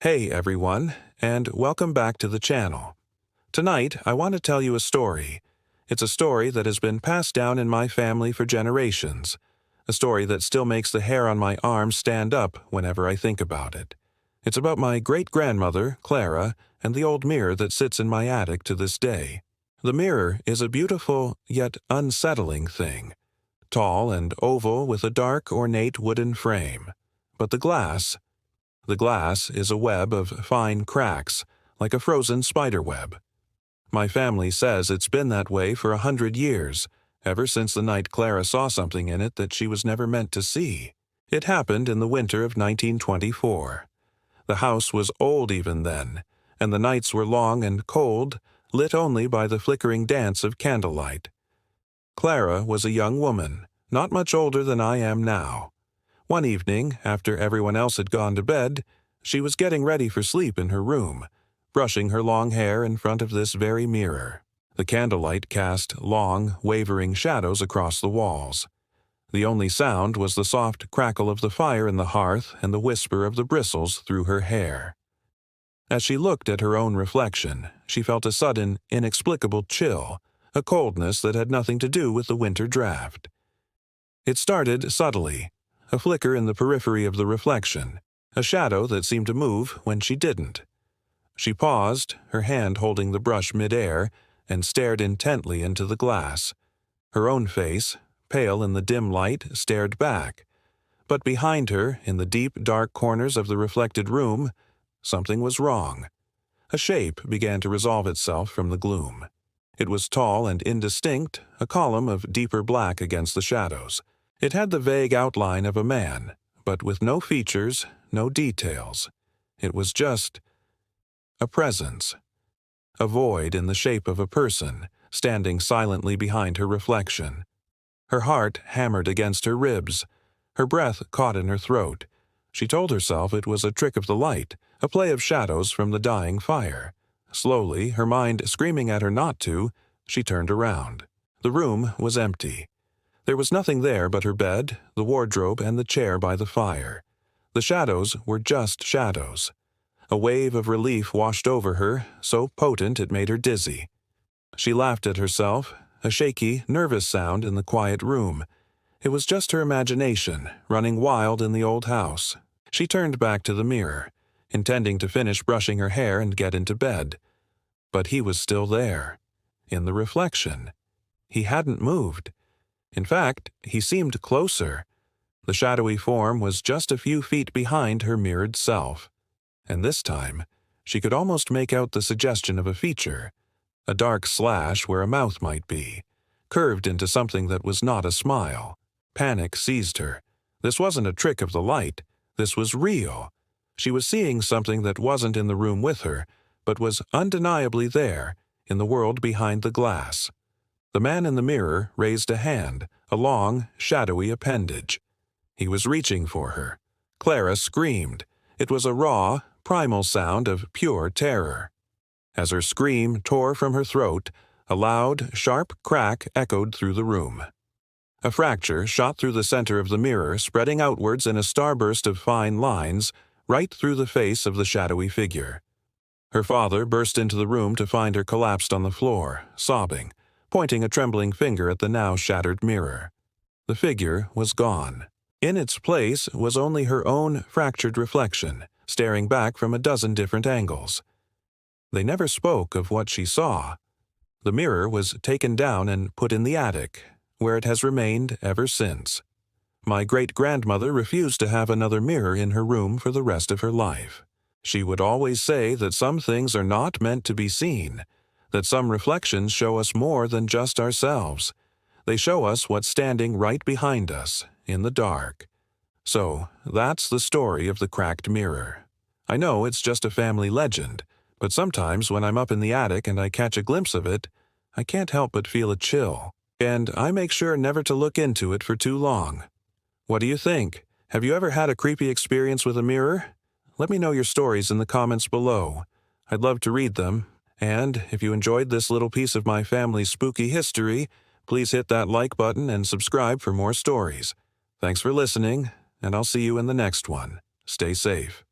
Hey everyone, and welcome back to the channel. Tonight, I want to tell you a story. It's a story that has been passed down in my family for generations. A story that still makes the hair on my arm stand up whenever I think about it. It's about my great-grandmother, Clara, and the old mirror that sits in my attic to this day. The mirror is a beautiful, yet unsettling thing. Tall and oval with a dark, ornate wooden frame. But the glass is a web of fine cracks, like a frozen spider web. My family says it's been that way for 100 years, ever since the night Clara saw something in it that she was never meant to see. It happened in the winter of 1924. The house was old even then, and the nights were long and cold, lit only by the flickering dance of candlelight. Clara was a young woman, not much older than I am now. One evening, after everyone else had gone to bed, she was getting ready for sleep in her room, brushing her long hair in front of this very mirror. The candlelight cast long, wavering shadows across the walls. The only sound was the soft crackle of the fire in the hearth and the whisper of the bristles through her hair. As she looked at her own reflection, she felt a sudden, inexplicable chill, a coldness that had nothing to do with the winter draft. It started subtly. A flicker in the periphery of the reflection, a shadow that seemed to move when she didn't. She paused, her hand holding the brush mid-air, and stared intently into the glass. Her own face, pale in the dim light, stared back. But behind her, in the deep, dark corners of the reflected room, something was wrong. A shape began to resolve itself from the gloom. It was tall and indistinct, a column of deeper black against the shadows. It had the vague outline of a man, but with no features, no details. It was just a presence. A void in the shape of a person, standing silently behind her reflection. Her heart hammered against her ribs. Her breath caught in her throat. She told herself it was a trick of the light, a play of shadows from the dying fire. Slowly, her mind screaming at her not to, she turned around. The room was empty. There was nothing there but her bed, the wardrobe, and the chair by the fire. The shadows were just shadows. A wave of relief washed over her, so potent it made her dizzy. She laughed at herself, a shaky, nervous sound in the quiet room. It was just her imagination, running wild in the old house. She turned back to the mirror, intending to finish brushing her hair and get into bed. But he was still there, in the reflection. He hadn't moved. In fact, he seemed closer. The shadowy form was just a few feet behind her mirrored self. And this time, she could almost make out the suggestion of a feature, a dark slash where a mouth might be, curved into something that was not a smile. Panic seized her. This wasn't a trick of the light. This was real. She was seeing something that wasn't in the room with her, but was undeniably there, in the world behind the glass. The man in the mirror raised a hand, a long, shadowy appendage. He was reaching for her. Clara screamed. It was a raw, primal sound of pure terror. As her scream tore from her throat, a loud, sharp crack echoed through the room. A fracture shot through the center of the mirror, spreading outwards in a starburst of fine lines, right through the face of the shadowy figure. Her father burst into the room to find her collapsed on the floor, sobbing, pointing a trembling finger at the now shattered mirror. The figure was gone. In its place was only her own fractured reflection, staring back from a dozen different angles. They never spoke of what she saw. The mirror was taken down and put in the attic, where it has remained ever since. My great-grandmother refused to have another mirror in her room for the rest of her life. She would always say that some things are not meant to be seen, that some reflections show us more than just ourselves. They show us what's standing right behind us, in the dark. So, that's the story of the cracked mirror. I know it's just a family legend, but sometimes when I'm up in the attic and I catch a glimpse of it, I can't help but feel a chill, and I make sure never to look into it for too long. What do you think? Have you ever had a creepy experience with a mirror? Let me know your stories in the comments below. I'd love to read them. And if you enjoyed this little piece of my family's spooky history, please hit that like button and subscribe for more stories. Thanks for listening, and I'll see you in the next one. Stay safe.